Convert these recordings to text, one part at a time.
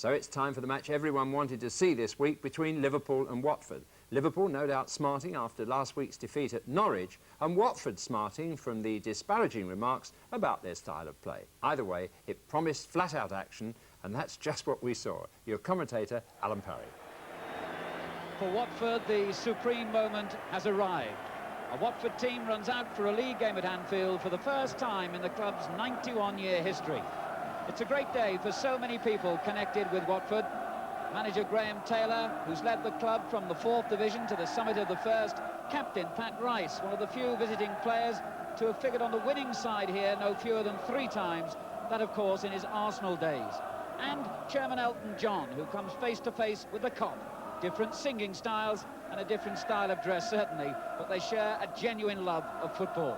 So it's time for the match everyone wanted to see this week between Liverpool and Watford. Liverpool no doubt smarting after last week's defeat at Norwich, and Watford smarting from the disparaging remarks about their style of play. Either way, it promised flat-out action, and that's just what we saw. Your commentator, Alan Parry. For Watford, the supreme moment has arrived. A Watford team runs out for a league game at Anfield for the first time in the club's 91-year history. It's a great day for so many people connected with Watford. Manager Graham Taylor, who's led the club from the 4th division to the summit of the 1st. Captain Pat Rice, one of the few visiting players to have figured on the winning side here no fewer than 3 times. That, of course, in his Arsenal days. And Chairman Elton John, who comes face to face with the Kop. Different singing styles and a different style of dress, certainly, but they share a genuine love of football.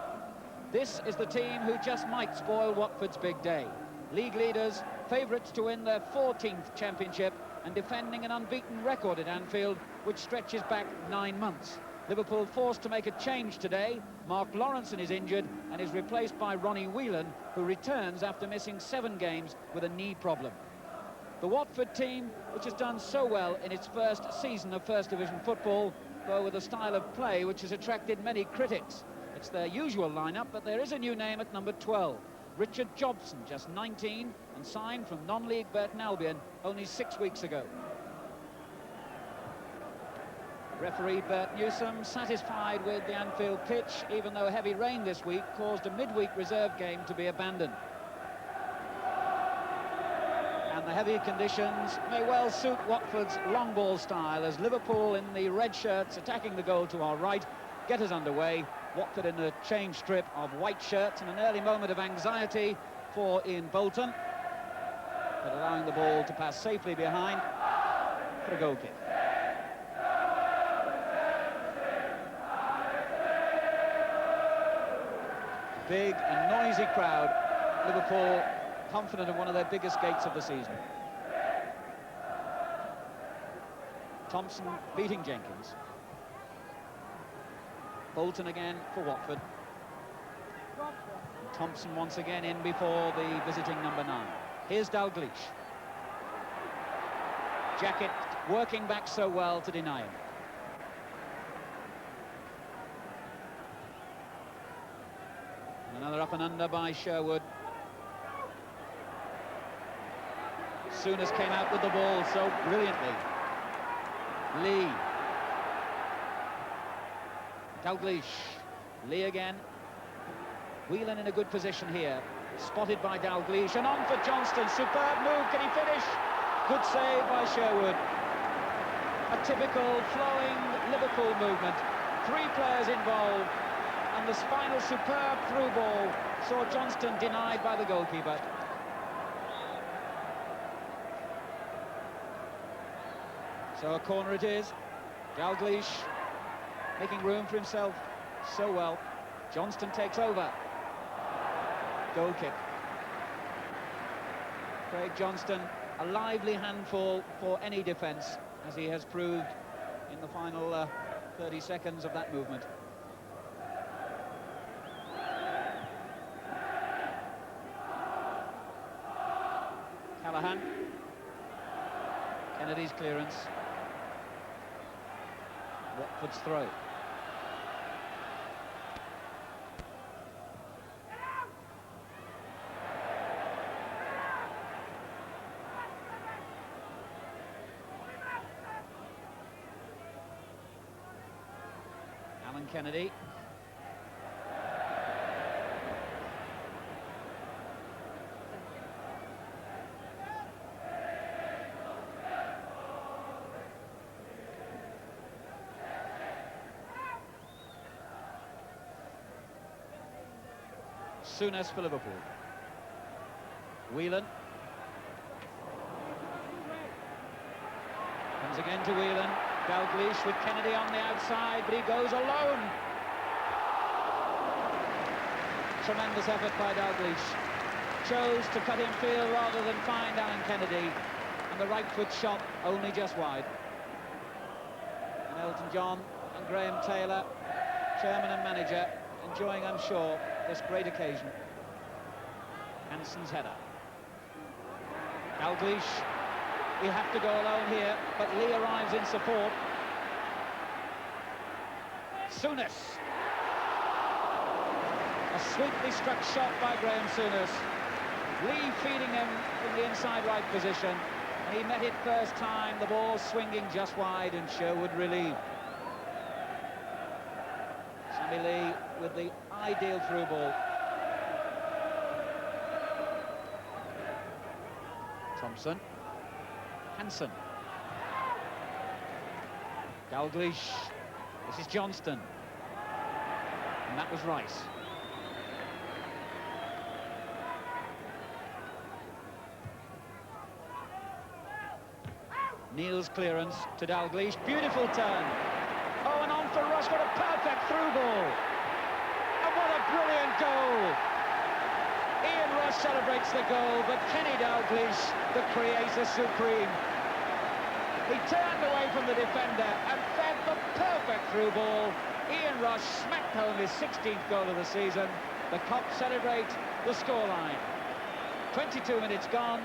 This is the team who just might spoil Watford's big day. League leaders, favourites to win their 14th championship, and defending an unbeaten record at Anfield, which stretches back 9 months. Liverpool forced to make a change today. Mark Lawrenson is injured and is replaced by Ronnie Whelan, who returns after missing 7 games with a knee problem. The Watford team, which has done so well in its first season of First Division football, though with a style of play which has attracted many critics. It's their usual lineup, but there is a new name at number 12. Richard Jobson, just 19, and signed from non-league Burton Albion only 6 weeks ago. Referee Bert Newsom satisfied with the Anfield pitch, even though heavy rain this week caused a midweek reserve game to be abandoned. And the heavy conditions may well suit Watford's long ball style, as Liverpool in the red shirts attacking the goal to our right get us underway. Watford in a change strip of white shirts, and an early moment of anxiety for Ian Bolton, but allowing the ball to pass safely behind for a goal kick. Big and noisy crowd. Liverpool confident of one of their biggest gates of the season. Thompson beating Jenkins. Bolton again for Watford. Thompson once again in before the visiting number 9. Here's Dalglish. Jacket working back so well to deny him. And another up and under by Sherwood. Souness came out with the ball so brilliantly. Lee. Dalglish. Lee again. Whelan in a good position here. Spotted by Dalglish, and on for Johnston. Superb move. Can he finish? Good save by Sherwood. A typical flowing Liverpool movement. 3 players involved, and the final superb through ball saw Johnston denied by the goalkeeper. So a corner it is. Dalglish making room for himself so well. Johnston takes over. Goal kick. Craig Johnston, a lively handful for any defence, as he has proved in the final 30 seconds of that movement. Callahan. Kennedy's clearance. Watford's throw. Alan Kennedy. Souness for Liverpool. Whelan. Comes again to Whelan. Dalglish with Kennedy on the outside, but he goes alone. Tremendous effort by Dalglish. Chose to cut in field rather than find Alan Kennedy, and the right foot shot only just wide. And Elton John and Graham Taylor, chairman and manager, enjoying, I'm sure, this great occasion. Hansen's header. Dalglish He'll have to go alone here, but Lee arrives in support. Souness. A sweetly struck shot by Graham Souness. Lee feeding him from the inside right position. And he met it first time, the ball swinging just wide, and Sherwood relieved. Sammy Lee with the ideal through ball. Thompson. Hansen. Dalglish. This is Johnston. And that was Rice. Neal's clearance to Dalglish. Beautiful turn. Oh, and on for Rush. What a perfect through ball. And what a brilliant goal. Ian Rush celebrates the goal, but Kenny Dalglish, the creator supreme. He turned away from the defender and fed the perfect through ball. Ian Rush smacked home his 16th goal of the season. The Cops celebrate the scoreline. 22 minutes gone.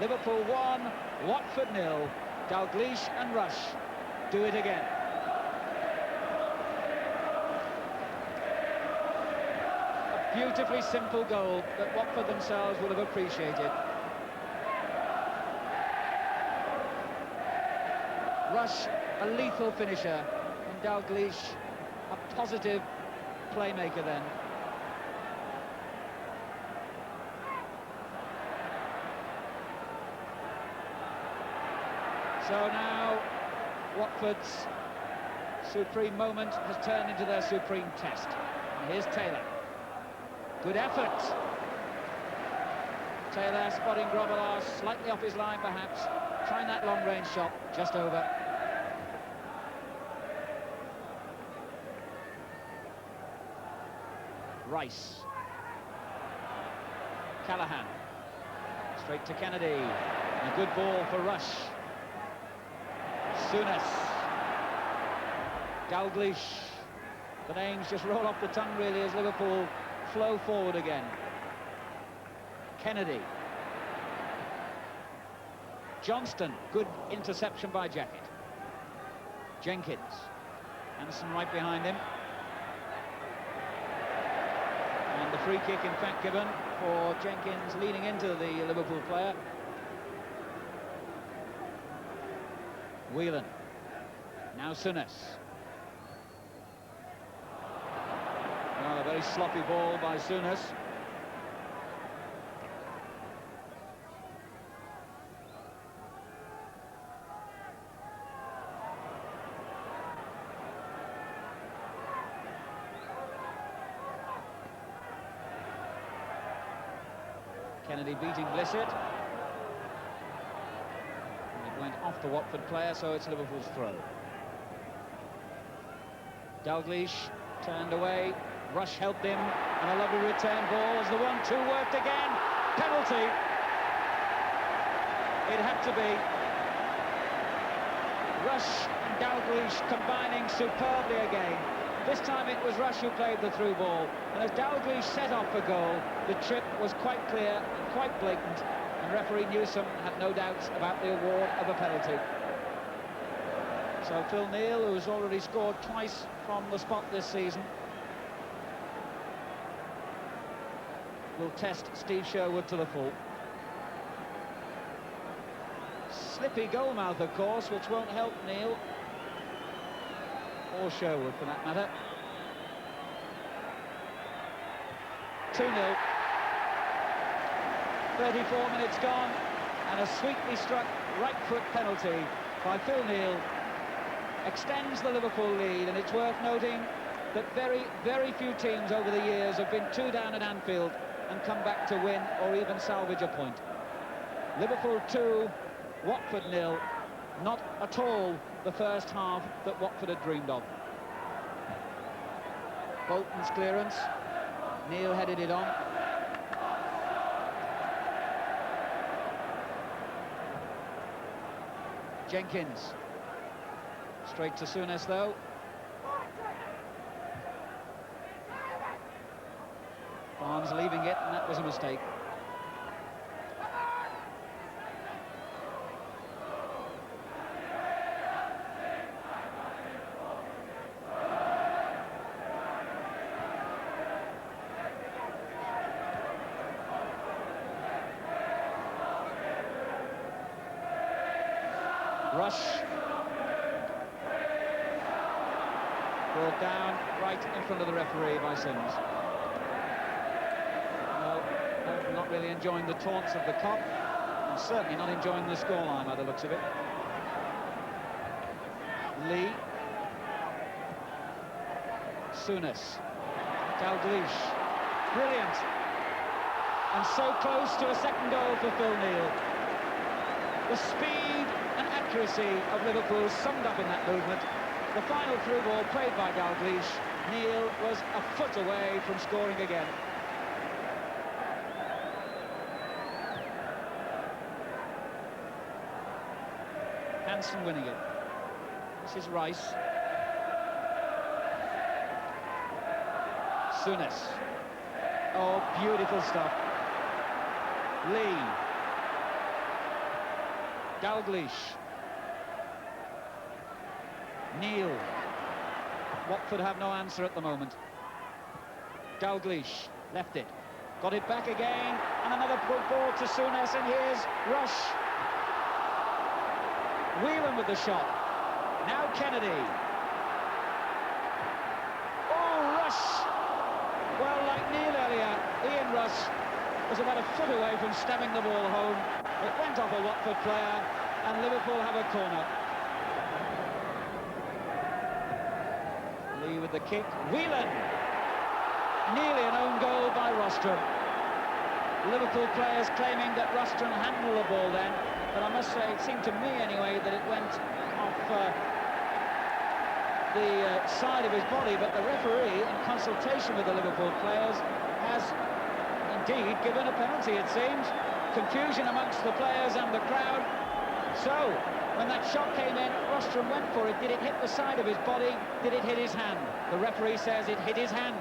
Liverpool 1, Watford 0. Dalglish and Rush do it again. A beautifully simple goal that Watford themselves will have appreciated. Rush, a lethal finisher, and Dalglish, a positive playmaker then. So now Watford's supreme moment has turned into their supreme test. And here's Taylor. Good effort. Taylor spotting Grobbelaar slightly off his line perhaps. Trying that long-range shot, just over. Rice. Callahan. Straight to Kennedy. And a good ball for Rush. Souness. Dalglish. The names just roll off the tongue really as Liverpool flow forward again. Kennedy. Johnston. Good interception by Jacket. Jenkins. Anderson right behind him. And the free kick in fact given for Jenkins leading into the Liverpool player. Whelan. Now Souness. Oh, a very sloppy ball by Souness. Kennedy beating Blissett. Went off the Watford player, so it's Liverpool's throw. Dalglish turned away. Rush helped him, and a lovely return ball as the 1-2 worked again. Penalty. It had to be. Rush and Dalglish combining superbly again. This time it was Rush who played the through ball, and as Dalglish set off for goal, the chip was quite clear and quite blatant. And referee Newsom had no doubts about the award of a penalty. So Phil Neal, who's already scored twice from the spot this season, will test Steve Sherwood to the full. Slippy goalmouth, of course, which won't help Neal. Or Sherwood, for that matter. 2-0. 34 minutes gone, and a sweetly struck right foot penalty by Phil Neal extends the Liverpool lead. And it's worth noting that very, very few teams over the years have been 2 down at Anfield and come back to win or even salvage a point. Liverpool 2, Watford 0. Not at all the first half that Watford had dreamed of. Bolton's clearance. Neal headed it on. Jenkins. Straight to Souness, though. Barnes leaving it, and that was a mistake. Rush. Brought down right in front of the referee by Sims. No, not really enjoying the taunts of the cop, and certainly not enjoying the scoreline by the looks of it. Lee. Souness. Dalglish. Brilliant. And so close to a second goal for Phil Neal. The speed and accuracy of Liverpool summed up in that movement. The final through ball played by Dalglish. Neal was a foot away from scoring again. Hansen winning it. This is Rice. Souness. Oh, beautiful stuff. Lee. Dalglish. Neal. Watford have no answer at the moment. Dalglish left it. Got it back again. And another ball to Souness, and here's Rush. Whelan with the shot. Now Kennedy. Oh, Rush! Well, like Neal earlier, Ian Rush was about a foot away from stabbing the ball home. It went off a Watford player, and Liverpool have a corner. Lee with the kick. Whelan! Nearly an own goal by Rostrom. Liverpool players claiming that Rostrom handled the ball then, but I must say, it seemed to me anyway that it went off the side of his body, but the referee, in consultation with the Liverpool players, has indeed given a penalty, it seems. Confusion amongst the players and the crowd. So, when that shot came in, Rostrom went for it. Did it hit the side of his body? Did it hit his hand? The referee says it hit his hand.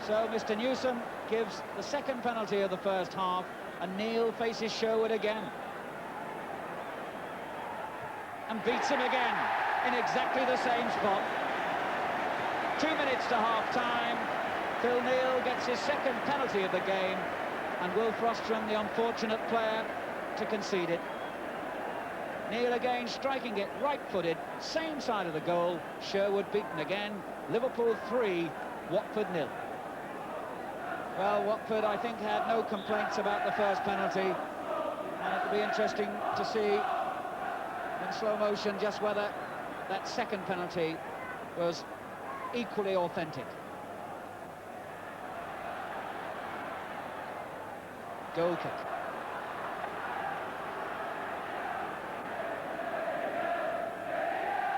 So, Mr. Newsom gives the second penalty of the first half, and Neal faces Sherwood again. And beats him again, in exactly the same spot. 2 minutes to half-time. Phil Neal gets his second penalty of the game, and Wilf Rostrom, the unfortunate player, to concede it. Neal again striking it right-footed, same side of the goal. Sherwood beaten again. Liverpool 3, Watford 0. Well, Watford, I think, had no complaints about the first penalty, and it'll be interesting to see in slow motion just whether that second penalty was equally authentic. Goal kick.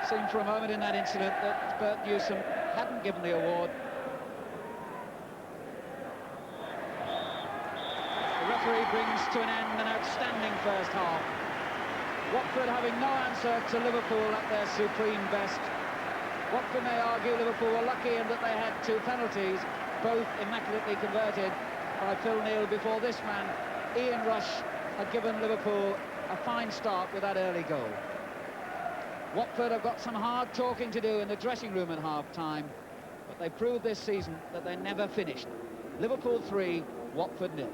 Seemed for a moment in that incident that Bert Newsom hadn't given the award. The referee brings to an end an outstanding first half. Watford having no answer to Liverpool at their supreme best. Watford may argue Liverpool were lucky in that they had two penalties, both immaculately converted by Phil Neal before this man, Ian Rush, had given Liverpool a fine start with that early goal. Watford have got some hard talking to do in the dressing room at half-time, but they proved this season that they never finished. Liverpool 3, Watford 0.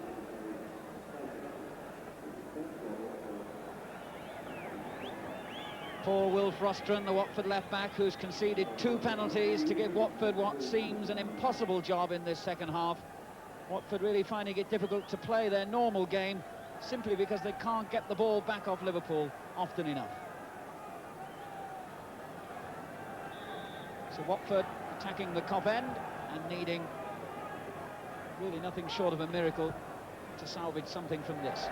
Paul Wilf-Rostron, the Watford left-back, who's conceded two penalties to give Watford what seems an impossible job in this second half. Watford really finding it difficult to play their normal game simply because they can't get the ball back off Liverpool often enough. So Watford attacking the Cop end and needing really nothing short of a miracle to salvage something from this.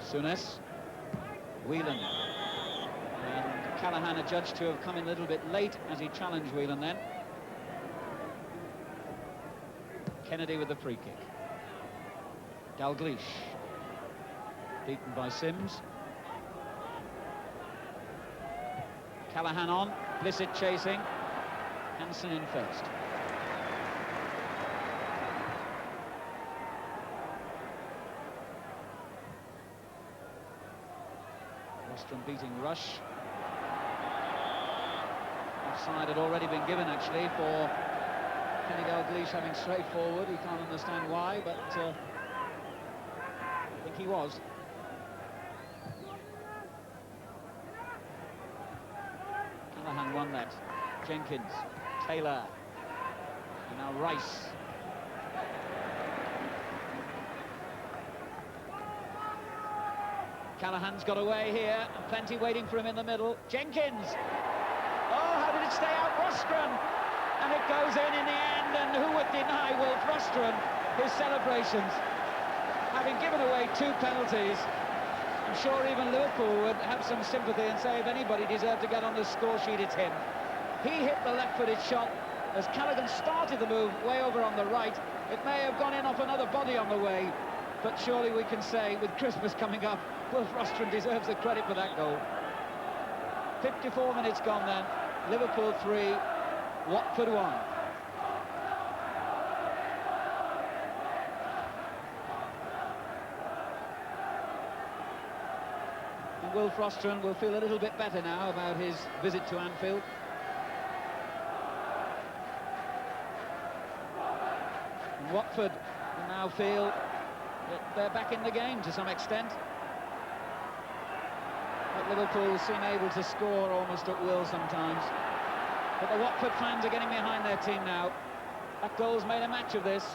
Souness, Whelan, and Callaghan adjudged to have come in a little bit late as he challenged Whelan then. Kennedy with the free kick. Dalglish, beaten by Sims. Callaghan on, Blissett chasing, Hansen in first. Rostrom beating Rush. Offside had already been given, actually, for Kenny Dalglish having straight forward. He can't understand why, but I think he was. Callahan won that. Jenkins, Taylor, and now Rice. Callahan's got away here, and plenty waiting for him in the middle. Jenkins! Oh, how did it stay out? Rostron! And it goes in the end, and who would deny Wolf Rostron his celebrations? Having given away 2 penalties, I'm sure even Liverpool would have some sympathy and say if anybody deserved to get on the score sheet, it's him. He hit the left-footed shot as Callaghan started the move way over on the right. It may have gone in off another body on the way, but surely we can say, with Christmas coming up, Wolf Rostron deserves the credit for that goal. 54 minutes gone then. Liverpool 3, Watford 1. And Wolf Rostron will feel a little bit better now about his visit to Anfield. And Watford will now feel that they're back in the game to some extent. But Liverpool seem able to score almost at will sometimes. But the Watford fans are getting behind their team now. That goal's made a match of this.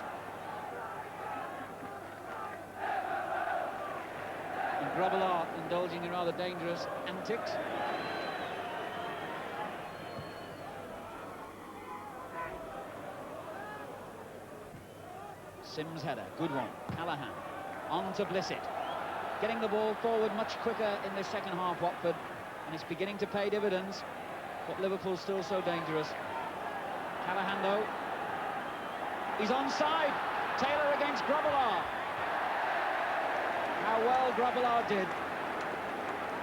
And Grobbelaar indulging in rather dangerous antics. Sims header, good one. Callahan on to Blissett. Getting the ball forward much quicker in the second half, Watford, and it's beginning to pay dividends, but Liverpool's still so dangerous. Callahan, though, he's onside. Taylor against Grobbelaar. How well Grobbelaar did.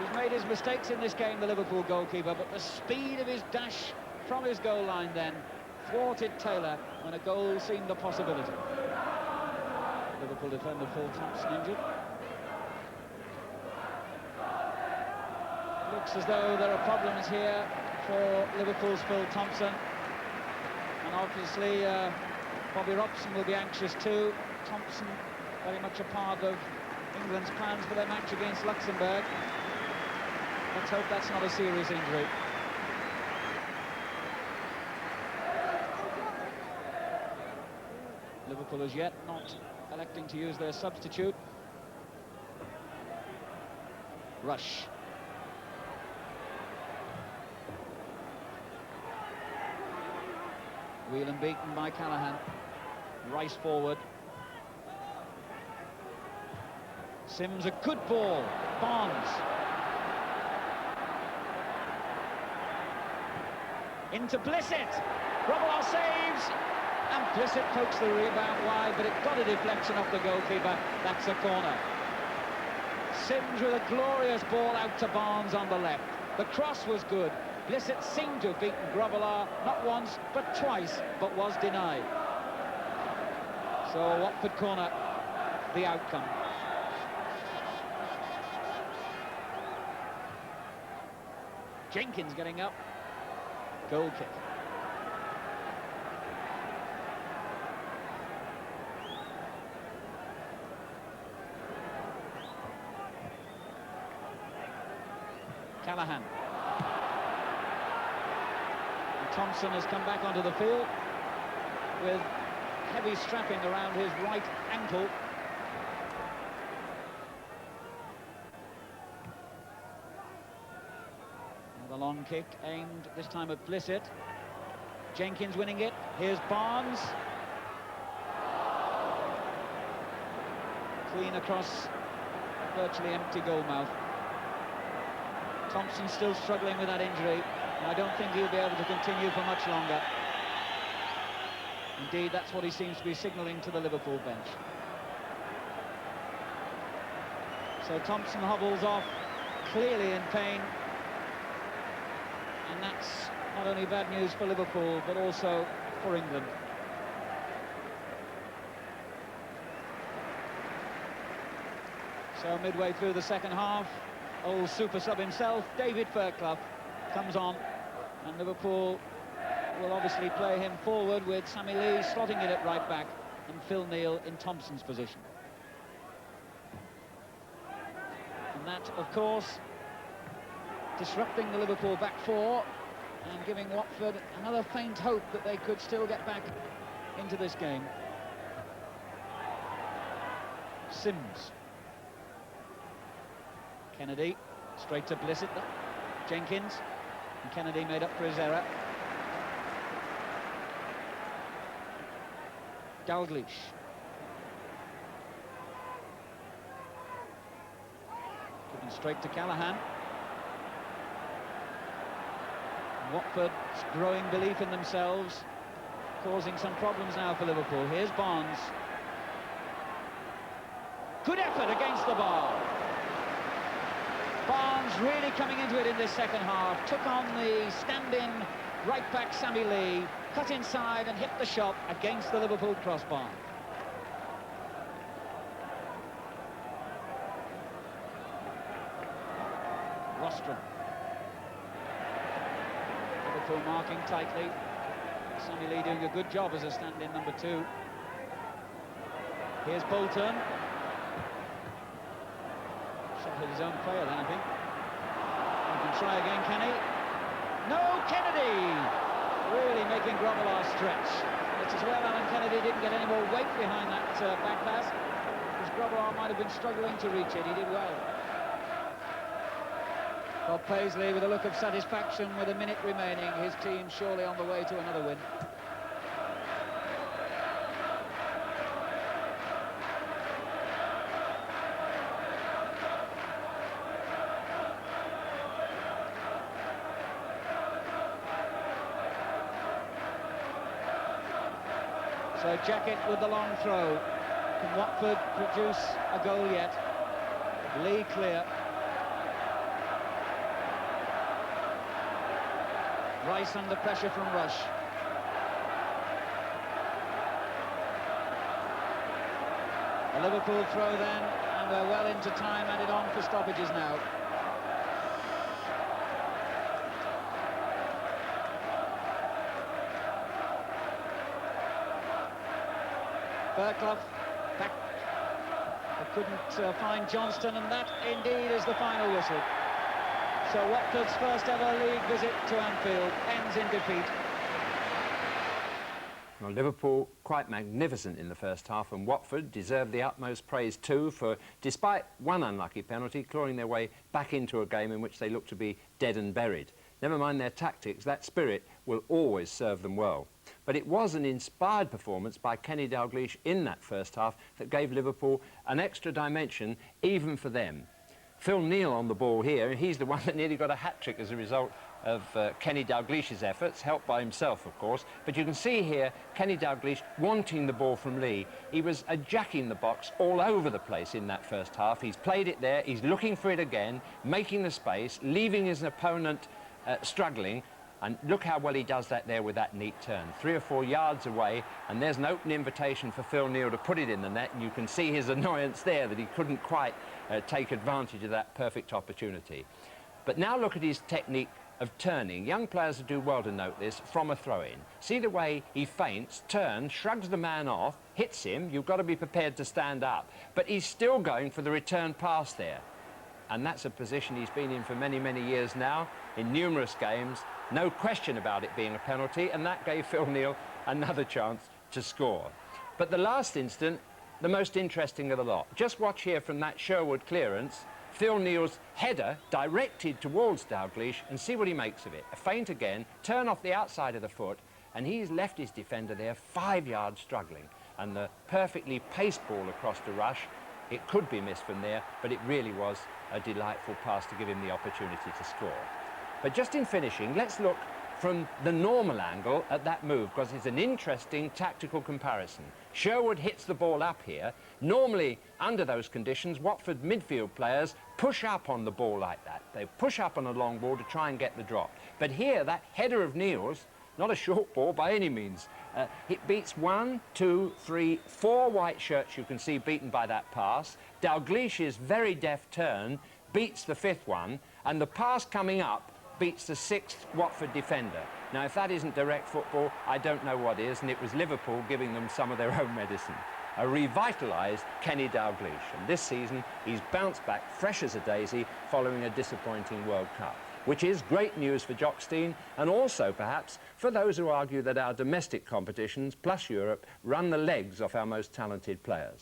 He's made his mistakes in this game, the Liverpool goalkeeper, but the speed of his dash from his goal line then thwarted Taylor when a goal seemed a possibility. Liverpool defender Phil Thompson injured. Looks as though there are problems here for Liverpool's Phil Thompson. And obviously Bobby Robson will be anxious too. Thompson very much a part of England's plans for their match against Luxembourg. Let's hope that's not a serious injury. Liverpool as yet not electing to use their substitute. Rush. Whelan beaten by Callahan. Rice forward. Sims, a good ball. Barnes. Into Blissett. Grobbelaar saves. And Blissett pokes the rebound wide, but it got a deflection off the goalkeeper. That's a corner. Sims with a glorious ball out to Barnes on the left. The cross was good. Blissett seemed to have beaten Grobbelaar, not once, but twice, but was denied. So Watford corner, the outcome. Jenkins getting up. Goal kick. Callahan. And Thompson has come back onto the field with heavy strapping around his right ankle. And the long kick aimed this time at Blissett. Jenkins winning it. Here's Barnes. Clean across virtually empty goal mouth. Thompson still struggling with that injury, and I don't think he'll be able to continue for much longer. Indeed, that's what he seems to be signalling to the Liverpool bench. So Thompson hobbles off, clearly in pain. And that's not only bad news for Liverpool, but also for England. So midway through the second half, old super sub himself, David Fairclough, comes on. And Liverpool will obviously play him forward with Sammy Lee slotting it at right back and Phil Neal in Thompson's position. And that, of course, disrupting the Liverpool back four and giving Watford another faint hope that they could still get back into this game. Sims. Kennedy, straight to Blissett. Jenkins. And Kennedy made up for his error. Dalglish. Given straight to Callahan. Watford's growing belief in themselves, causing some problems now for Liverpool. Here's Barnes. Good effort against the bar. Barnes really coming into it in this second half. Took on the stand-in right back Sammy Lee, cut inside and hit the shot against the Liverpool crossbar. Rostrom. Liverpool marking tightly. Sammy Lee doing a good job as a stand-in number two. Here's Bolton. Shot at his own player then, I think. You can try again, can he? No, Kennedy! Really making Grobbelaar stretch. It's as well Alan Kennedy didn't get any more weight behind that back pass, because Grobbelaar might have been struggling to reach it. He did well. Bob Paisley with a look of satisfaction with a minute remaining. His team surely on the way to another win. So Jacket with the long throw. Can Watford produce a goal yet? Lee clear. Rice under pressure from Rush. A Liverpool throw then, and we're well into time added on for stoppages now. Bergloff back, but couldn't find Johnston, and that indeed is the final whistle. So Watford's first ever league visit to Anfield ends in defeat. Well, Liverpool quite magnificent in the first half, and Watford deserved the utmost praise too for, despite one unlucky penalty, clawing their way back into a game in which they looked to be dead and buried. Never mind their tactics, that spirit will always serve them well. But it was an inspired performance by Kenny Dalglish in that first half that gave Liverpool an extra dimension even for them. Phil Neal on the ball here, he's the one that nearly got a hat-trick as a result of Kenny Dalglish's efforts, helped by himself, of course. But you can see here Kenny Dalglish wanting the ball from Lee. He was jacking the box all over the place in that first half. He's played it there, he's looking for it again, making the space, leaving his opponent struggling. And look how well he does that there with that neat turn. 3 or 4 yards away, and there's an open invitation for Phil Neal to put it in the net, and you can see his annoyance there that he couldn't quite take advantage of that perfect opportunity. But now look at his technique of turning. Young players do well to note this from a throw-in. See the way he feints, turns, shrugs the man off, hits him. You've got to be prepared to stand up. But he's still going for the return pass there. And that's a position he's been in for many, many years now, in numerous games. No question about it being a penalty, and that gave Phil Neal another chance to score. But the last instant, the most interesting of the lot. Just watch here from that Sherwood clearance, Phil Neal's header directed towards Dalglish, and see what he makes of it. A feint again, turn off the outside of the foot, and he's left his defender there 5 yards struggling. And the perfectly paced ball across to Rush, it could be missed from there, but it really was a delightful pass to give him the opportunity to score. But just in finishing, let's look from the normal angle at that move, because it's an interesting tactical comparison. Sherwood hits the ball up here. Normally, under those conditions, Watford midfield players push up on the ball like that. They push up on a long ball to try and get the drop. But here, that header of Neal's, not a short ball by any means. It beats 1, 2, 3, 4 white shirts you can see beaten by that pass. Dalglish's very deft turn beats the 5th one, and the pass coming up beats the 6th Watford defender. Now, if that isn't direct football, I don't know what is, and it was Liverpool giving them some of their own medicine. A revitalised Kenny Dalglish, and this season he's bounced back fresh as a daisy following a disappointing World Cup, which is great news for Jockstein, and also perhaps for those who argue that our domestic competitions plus Europe run the legs off our most talented players.